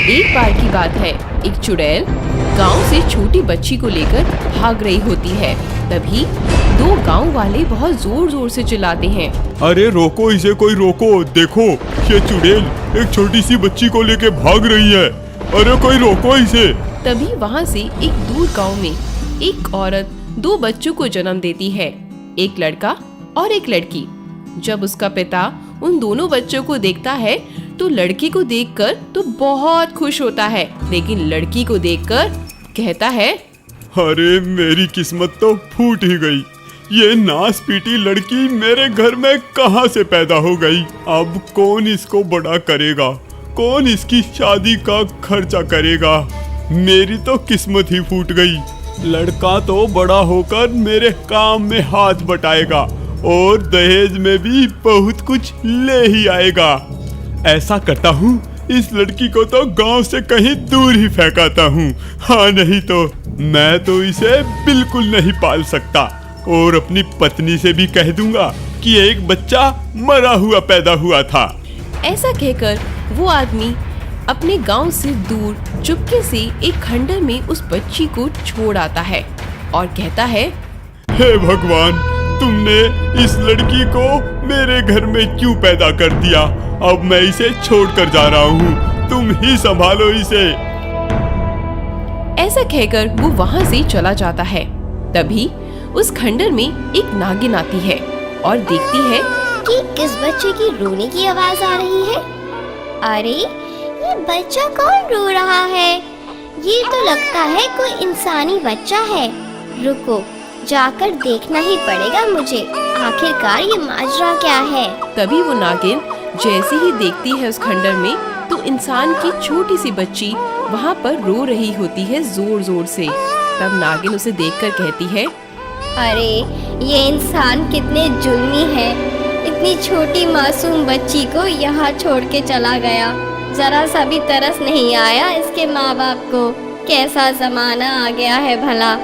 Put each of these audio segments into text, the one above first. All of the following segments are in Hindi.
एक बार की बात है, एक चुड़ैल गांव से छोटी बच्ची को लेकर भाग रही होती है। तभी दो गांव वाले बहुत जोर जोर से चिल्लाते हैं, अरे रोको इसे, कोई रोको, देखो ये चुड़ैल एक छोटी सी बच्ची को लेके भाग रही है, अरे कोई रोको इसे। तभी वहाँ से एक दूर गांव में एक औरत दो बच्चों को जन्म देती है, एक लड़का और एक लड़की। जब उसका पिता उन दोनों बच्चों को देखता है तो लड़की को देखकर तो बहुत खुश होता है, लेकिन लड़की को देखकर कहता है, अरे मेरी किस्मत तो फूट ही गई, ये नास पीटी लड़की मेरे घर में कहाँ से पैदा हो गई। अब कौन इसको बड़ा करेगा, कौन इसकी शादी का खर्चा करेगा। मेरी तो किस्मत ही फूट गई। लड़का तो बड़ा होकर मेरे काम में हाथ बटाएगा और दहेज में भी बहुत कुछ ले ही आएगा। ऐसा करता हूँ, इस लड़की को तो गांव से कहीं दूर ही फेंकाता हूँ। हाँ नहीं तो मैं तो इसे बिल्कुल नहीं पाल सकता और अपनी पत्नी से भी कह दूंगा कि एक बच्चा मरा हुआ पैदा हुआ था। ऐसा कहकर वो आदमी अपने गांव से दूर चुपके से एक खंडर में उस बच्ची को छोड़ आता है और कहता है, हे भगवान, तुमने इस लड़की को मेरे घर में क्यों पैदा कर दिया। अब मैं इसे छोड़कर जा रहा हूँ, तुम ही संभालो इसे। ऐसा कहकर वो वहाँ से चला जाता है। तभी उस खंडर में एक नागिन आती है और देखती है कि किस बच्चे की रोने की आवाज आ रही है। अरे ये बच्चा कौन रो रहा है? ये तो लगता है कोई इंसानी बच्चा है। रुको, जाकर देखना ही पड़ेगा मुझे, आखिरकार ये माजरा क्या है। तभी वो नागिन जैसे ही देखती है उस खंडर में तो इंसान की छोटी सी बच्ची वहाँ पर रो रही होती है जोर जोर से। तब नागिन उसे देखकर कहती है, अरे ये इंसान कितने जुल्मी है, इतनी छोटी मासूम बच्ची को यहाँ छोड़ के चला गया। जरा सा भी तरस नहीं आया इसके माँ बाप को। कैसा जमाना आ गया है भला।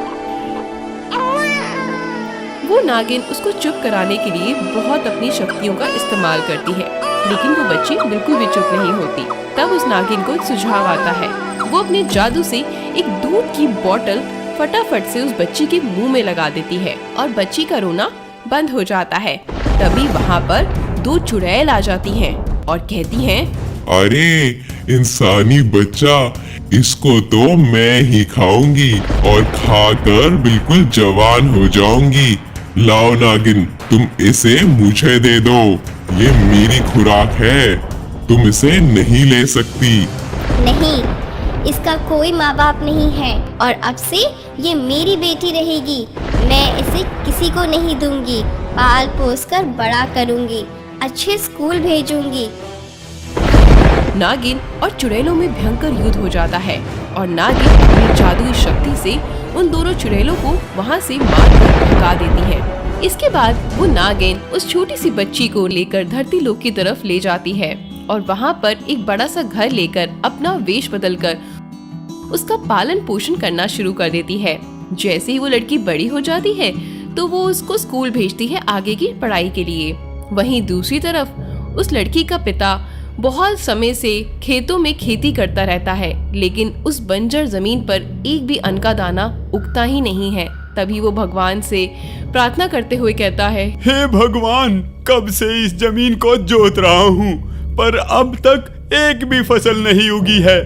वो नागिन उसको चुप कराने के लिए बहुत अपनी शक्तियों का इस्तेमाल करती है, लेकिन वो बच्ची बिल्कुल भी चुप नहीं होती। तब उस नागिन को एक सुझाव आता है। वो अपने जादू से एक दूध की बोतल फटाफट से उस बच्ची के मुंह में लगा देती है और बच्ची का रोना बंद हो जाता है। तभी वहाँ पर दो चुड़ैल आ जाती हैं और कहती हैं, अरे इंसानी बच्चा, इसको तो मैं ही खाऊंगी और खाकर बिल्कुल जवान हो जाऊंगी। लाओ नागिन, तुम इसे मुझे दे दो, ये मेरी खुराक है, तुम इसे नहीं ले सकती। नहीं, इसका कोई माँ बाप नहीं है और अब से ये मेरी बेटी रहेगी। मैं इसे किसी को नहीं दूंगी, पाल पोस कर बड़ा करूंगी, अच्छे स्कूल भेजूंगी। नागिन और चुड़ैलों में भयंकर युद्ध हो जाता है और नागिन अपनी जादुई शक्ति से उन दोनों चुड़ैलों को वहाँ से मारकर भगा देती है। इसके बाद वो नागिन उस छोटी सी बच्ची को लेकर धरती लोक की तरफ ले जाती है और वहाँ पर एक बड़ा सा घर लेकर अपना वेश बदलकर उसका पालन पोषण करना शुरू कर देती है। जैसे ही वो लड़की बड़ी हो जाती है तो वो उसको स्कूल भेजती है आगे की पढ़ाई के लिए। वहीं दूसरी तरफ उस लड़की का पिता बहुत समय से खेतों में खेती करता रहता है, लेकिन उस बंजर जमीन पर एक भी अन्न का दाना उगता ही नहीं है। तभी वो भगवान से प्रार्थना करते हुए कहता है, हे भगवान, कब से इस जमीन को जोत रहा हूँ पर अब तक एक भी फसल नहीं उगी है।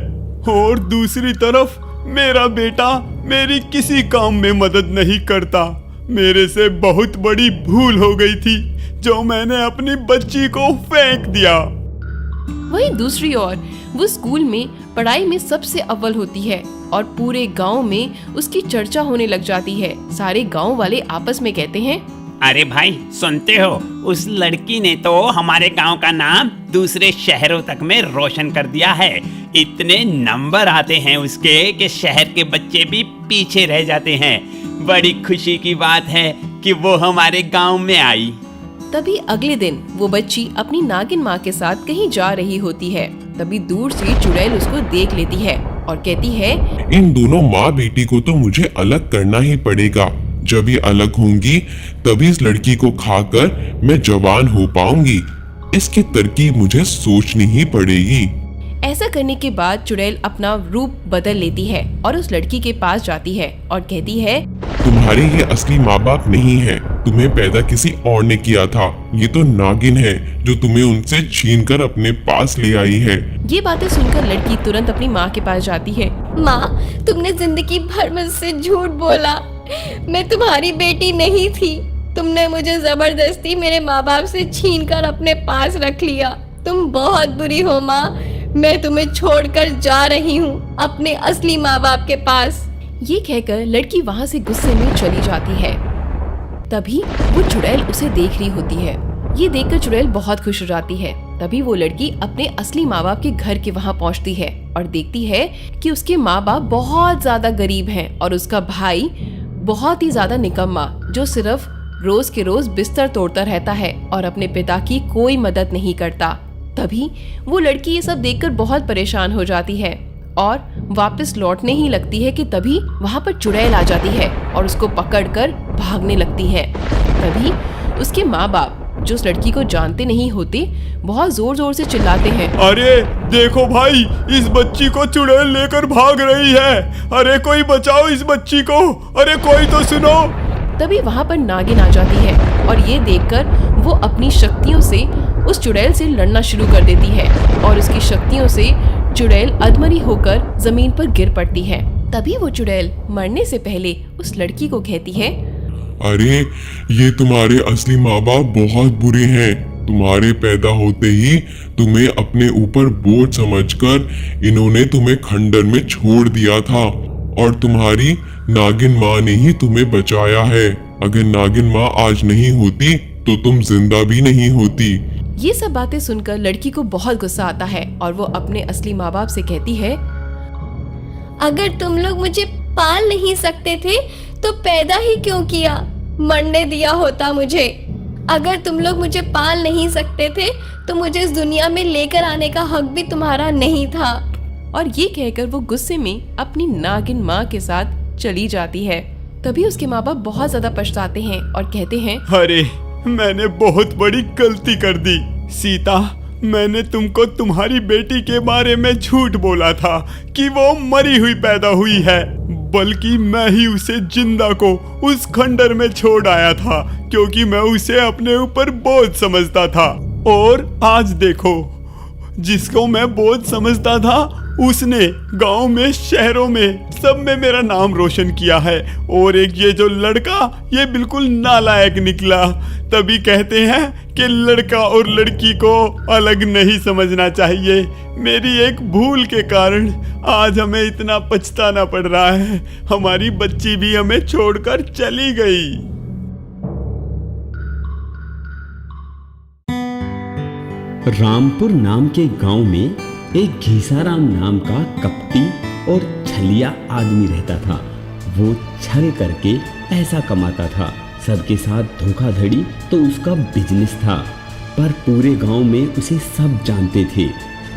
और दूसरी तरफ मेरा बेटा मेरी किसी काम में मदद नहीं करता। मेरे से बहुत बड़ी भूल हो गई थी जो मैंने अपनी बच्ची को फेंक दिया। वहीं दूसरी ओर वो स्कूल में पढ़ाई में सबसे अव्वल होती है और पूरे गांव में उसकी चर्चा होने लग जाती है। सारे गांव वाले आपस में कहते हैं, अरे भाई सुनते हो, उस लड़की ने तो हमारे गांव का नाम दूसरे शहरों तक में रोशन कर दिया है। इतने नंबर आते हैं उसके कि शहर के बच्चे भी पीछे रह जाते हैं। बड़ी खुशी की बात है कि वो हमारे गांव में आई। तभी अगले दिन वो बच्ची अपनी नागिन माँ के साथ कहीं जा रही होती है। तभी दूर से चुड़ैल उसको देख लेती है और कहती है, इन दोनों माँ बेटी को तो मुझे अलग करना ही पड़ेगा। जब ये अलग होंगी तभी इस लड़की को खाकर मैं जवान हो पाऊंगी। इसकी तरकीब मुझे सोचनी ही पड़ेगी। ऐसा करने के बाद चुड़ैल अपना रूप बदल लेती है और उस लड़की के पास जाती है और कहती है, तुम्हारे ये असली माँ बाप नहीं है, तुम्हें पैदा किसी और ने किया था। ये तो नागिन है जो तुम्हें उनसे छीन कर अपने पास ले आई है। ये बातें सुनकर लड़की तुरंत अपनी माँ के पास जाती है। माँ, तुमने जिंदगी भर मुझसे झूठ बोला। मैं तुम्हारी बेटी नहीं थी। तुमने मुझे जबरदस्ती मेरे माँ बाप से छीन कर अपने पास रख लिया। तुम बहुत बुरी हो माँ। मैं तुम्हें छोड़कर जा रही हूँ अपने असली माँ बाप के पास। ये कहकर लड़की वहाँ से गुस्से में चली जाती है। तभी वो चुड़ैल उसे देख रही होती है। ये देखकर चुड़ैल बहुत खुश हो जाती है। तभी वो लड़की अपने असली माँ बाप के घर के वहाँ पहुँचती है और देखती है कि उसके माँ बाप बहुत ज्यादा गरीब हैं और उसका भाई बहुत ही ज्यादा निकम्मा, जो सिर्फ रोज के रोज बिस्तर तोड़ता रहता है और अपने पिता की कोई मदद नहीं करता। तभी वो लड़की ये सब देखकर बहुत परेशान हो जाती है और वापस लौटने ही लगती है कि तभी वहाँ पर चुड़ैल आ जाती है और उसको पकड़कर भागने लगती है। तभी उसके माँ बाप, जो उस लड़की को जानते नहीं होते, बहुत जोर जोर से चिल्लाते हैं, अरे देखो भाई, इस बच्ची को चुड़ैल लेकर भाग रही है। अरे कोई बचाओ इस बच्ची को, अरे कोई तो सुनो। तभी वहाँ पर नागिन आ जाती है और ये देखकर वो अपनी शक्तियों से उस चुड़ैल से लड़ना शुरू कर देती है और उसकी शक्तियों से चुड़ैल अधमरी होकर जमीन पर गिर पड़ती है। तभी वो चुड़ैल मरने से पहले उस लड़की को कहती है, अरे ये तुम्हारे असली माँ बाप बहुत बुरे हैं। तुम्हारे पैदा होते ही तुम्हें अपने ऊपर बोझ समझकर इन्होंने तुम्हें खंडर में छोड़ दिया था और तुम्हारी नागिन माँ ने ही तुम्हें बचाया है। अगर नागिन माँ आज नहीं होती तो तुम जिंदा भी नहीं होती। ये सब बातें सुनकर लड़की को बहुत गुस्सा आता है और वो अपने असली माँ बाप से कहती है, अगर तुम लोग मुझे पाल नहीं सकते थे तो पैदा ही क्यों किया? मरने दिया होता मुझे। अगर तुम लोग मुझे पाल नहीं सकते थे तो मुझे इस दुनिया में लेकर आने का हक भी तुम्हारा नहीं था। और ये कहकर वो गुस्से में अपनी नागिन माँ के साथ चली जाती है। तभी उसके माँ बाप बहुत ज्यादा पछताते हैं और कहते हैं, अरे मैंने बहुत बड़ी गलती कर दी सीता। मैंने तुमको तुम्हारी बेटी के बारे में झूठ बोला था कि वो मरी हुई पैदा हुई है, बल्कि मैं ही उसे जिंदा को उस खंडर में छोड़ आया था क्योंकि मैं उसे अपने ऊपर बोझ समझता था। और आज देखो, जिसको मैं बोझ समझता था उसने गांव में, शहरों में, सब में मेरा नाम रोशन किया है। और एक ये जो लड़का, ये बिल्कुल नालायक निकला। तभी कहते हैं कि लड़का और लड़की को अलग नहीं समझना चाहिए। मेरी एक भूल के कारण आज हमें इतना पछताना पड़ रहा है। हमारी बच्ची भी हमें छोड़कर चली गई। रामपुर नाम के गांव में एक घीसाराम नाम का कपटी और छलिया आदमी रहता था। वो छल करके पैसा कमाता था। सबके साथ धोखाधड़ी तो उसका बिजनेस था, पर पूरे गांव में उसे सब जानते थे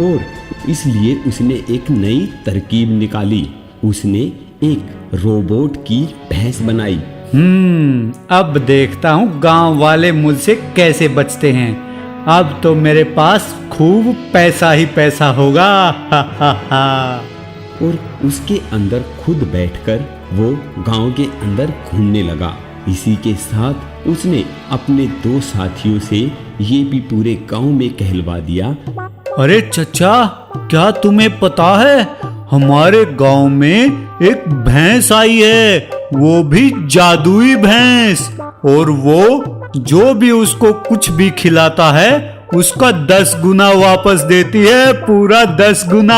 और इसलिए उसने एक नई तरकीब निकाली। उसने एक रोबोट की भैंस बनाई। अब देखता हूँ गांव वाले मुझसे कैसे बचते हैं। अब तो मेरे पास खूब पैसा ही पैसा होगा। हा हा हा। और उसके अंदर खुद बैठकर वो गांव के अंदर घूमने लगा। इसी के साथ उसने अपने 2 साथियों से ये भी पूरे गांव में कहलवा दिया, अरे चचा, क्या तुम्हें पता है हमारे गांव में एक भैंस आई है, वो भी जादुई भैंस, और वो जो भी उसको कुछ भी खिलाता है उसका 10 गुना वापस देती है, पूरा 10 गुना।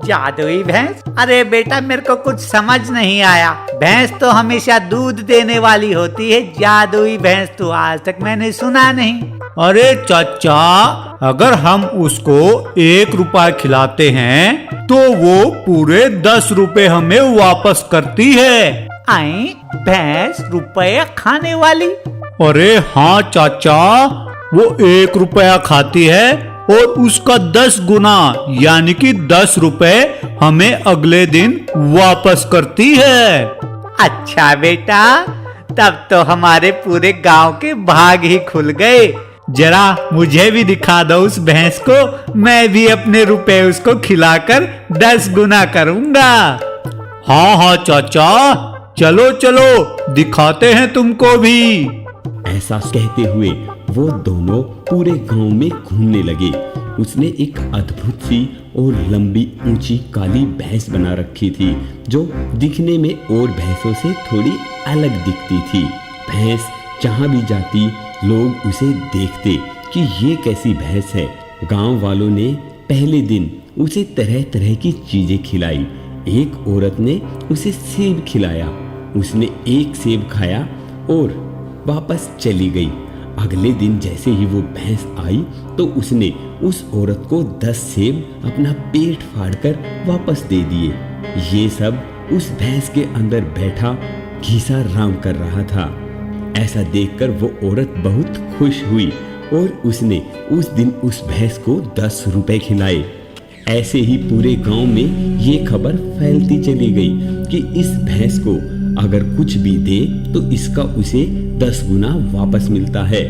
जादुई भैंस? अरे बेटा, मेरे को कुछ समझ नहीं आया। भैंस तो हमेशा दूध देने वाली होती है, जादुई भैंस तो आज तक मैंने सुना नहीं। अरे चाचा, अगर हम उसको 1 रुपया खिलाते हैं तो वो पूरे 10 रुपए हमें वापस करती है। आई भैंस रुपया खाने वाली? अरे हाँ चाचा, वो 1 रुपया खाती है और उसका 10 गुना यानी कि 10 रुपए हमें अगले दिन वापस करती है। अच्छा बेटा, तब तो हमारे पूरे गांव के भाग ही खुल गए। जरा मुझे भी दिखा दो उस भैंस को, मैं भी अपने रुपए उसको खिलाकर 10 गुना करूंगा। हाँ हाँ चाचा, चलो चलो दिखाते हैं तुमको भी। ऐसा कहते हुए वो दोनों पूरे गांव में घूमने लगे। उसने एक अद्भुत सी और लंबी ऊंची काली भैंस बना रखी थी, जो दिखने में और भैंसों से थोड़ी अलग दिखती थी। भैंस जहां भी जाती लोग उसे देखते कि ये कैसी भैंस है। गांव वालों ने पहले दिन उसे तरह तरह की चीजें खिलाई। एक औरत ने उसे सेब खिलाया। उसने एक सेब खाया और वापस चली गई। अगले दिन जैसे ही वो भैंस आई तो उसने उस औरत को 10 सेब अपना पेट फाड़कर वापस दे दिए। ये सब उस भैंस के अंदर बैठा घीसा राम कर रहा था। ऐसा देखकर वो औरत बहुत खुश हुई और उसने उस दिन उस भैंस को 10 रुपए खिलाए। ऐसे ही पूरे गांव में ये खबर फैलती चली गई कि इस भैंस को अगर कुछ भी दे तो इसका उसे 10 गुना वापस मिलता है।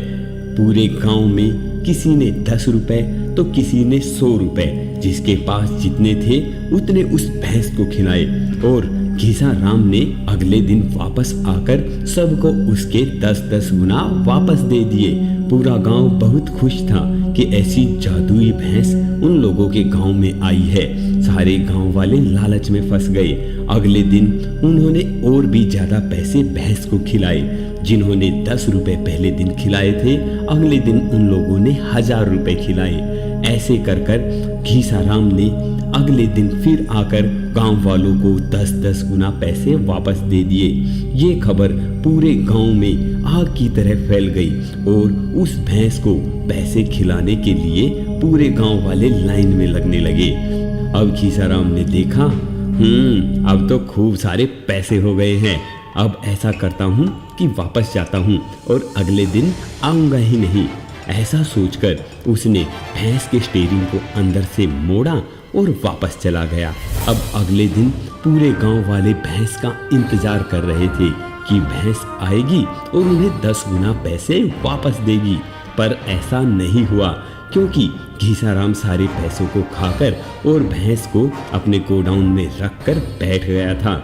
पूरे गांव में किसी ने 10 रुपए तो किसी ने 100 रुपए, जिसके पास जितने थे उतने उस भैंस को खिलाए। और घीसा राम ने अगले दिन वापस आकर सबको उसके 10-10 गुना वापस दे दिए। पूरा गांव बहुत खुश था कि ऐसी जादुई भैंस उन लोगों के गांव में आई है। सारे गांव वाले लालच में फंस गए। अगले दिन उन्होंने और भी ज्यादा पैसे भैंस को खिलाए। जिन्होंने 10 रुपए पहले दिन खिलाए थे, अगले दिन उन लोगों ने 1000 रुपए खिलाए। ऐसे कर कर घीसा राम ने अगले दिन फिर आकर गांव वालों को 10-10 गुना पैसे वापस दे दिए। ये खबर पूरे गांव में आग की तरह फैल गई और उस भैंस को पैसे खिलाने के लिए पूरे गांव वाले लाइन में लगने लगे। अब घीसा राम ने देखा, अब तो खूब सारे पैसे हो गए हैं। अब ऐसा करता हूँ कि वापस जाता हूँ और अगले दिन आऊंगा ही नहीं। ऐसा सोचकर उसने भैंस के स्टीयरिंग को अंदर से मोड़ा और वापस चला गया। अब अगले दिन पूरे गांव वाले भैंस का इंतजार कर रहे थे कि भैंस आएगी और उन्हें 10 गुना पैसे वापस देगी। पर ऐसा नहीं हुआ, क्योंकि घीसा राम सारे पैसों को खाकर और भैंस को अपने गोडाउन में रखकर बैठ गया था।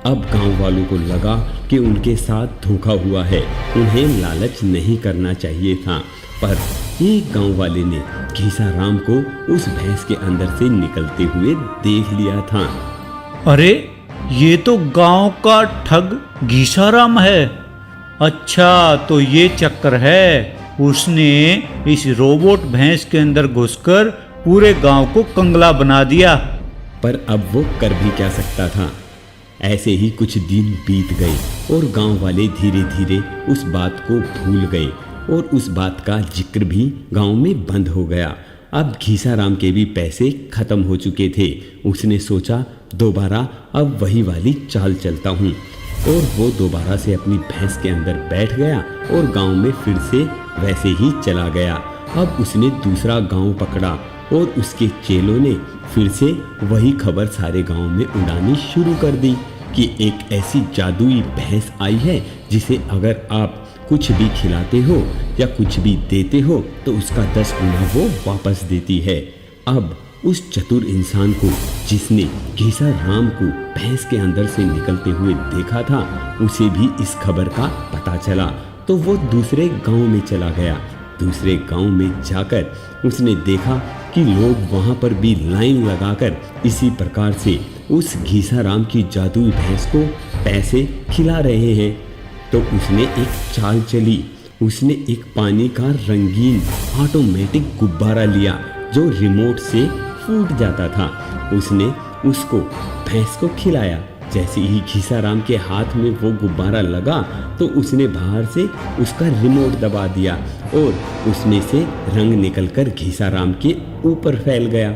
अब गांव वालों को लगा कि उनके साथ धोखा हुआ है, उन्हें लालच नहीं करना चाहिए था। पर एक गांव वाले ने घीसा राम को उस भैंस के अंदर से निकलते हुए देख लिया था। अरे ये तो गांव का ठग घीसा राम है। अच्छा तो ये चक्कर है, उसने इस रोबोट भैंस के अंदर घुसकर पूरे गांव को कंगला बना दिया। पर अब वो कर भी क्या सकता था। ऐसे ही कुछ दिन बीत गए और गांव वाले धीरे धीरे उस बात को भूल गए और उस बात का जिक्र भी गांव में बंद हो गया। अब घीसा राम के भी पैसे खत्म हो चुके थे। उसने सोचा दोबारा अब वही वाली चाल चलता हूँ, और वो दोबारा से अपनी भैंस के अंदर बैठ गया और गांव में फिर से वैसे ही चला गया। अब उसने दूसरा गांव पकड़ा और उसके चेलों ने फिर से वही खबर सारे गांव में उड़ानी शुरू कर दी कि एक ऐसी जादुई भैंस आई है जिसे अगर आप कुछ भी खिलाते हो या कुछ भी देते हो तो उसका 10 गुना वो वापस देती है। अब उस चतुर इंसान को जिसने घीसा राम को भैंस के अंदर से निकलते हुए देखा था, उसे भी इस खबर का पता चला, तो वो दूसरे गांव में चला गया। दूसरे गांव में जाकर उसने देखा कि लोग वहां पर भी लाइन लगाकर इसी प्रकार से उस घीसा राम की जादुई भैंस को पैसे खिला रहे हैं। तो उसने एक चाल चली। उसने एक पानी का रंगीन ऑटोमेटिक गुब्बारा लिया जो रिमोट से फूट जाता था। उसने उसको भैंस को खिलाया। जैसे ही घीसा राम के हाथ में वो गुब्बारा लगा तो उसने बाहर से उसका रिमोट दबा दिया और उसमें से रंग निकलकर घीसा राम के ऊपर फैल गया।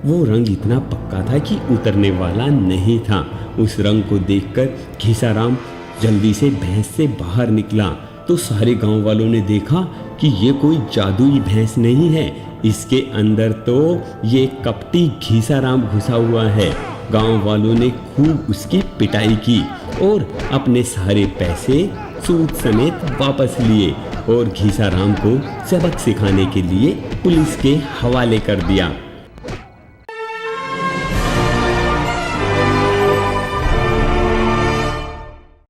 वो रंग इतना पक्का था कि उतरने वाला नहीं था। उस रंग को देखकर घीसा राम जल्दी से भैंस से बाहर निकला तो सारे गांव वालों ने देखा कि ये कोई जादुई भैंस नहीं है, इसके अंदर तो ये कपटी घीसा राम घुसा हुआ है। गांव वालों ने खूब उसकी पिटाई की और अपने सारे पैसे सूद समेत वापस लिए और घीसाराम को सबक सिखाने के लिए पुलिस के हवाले कर दिया।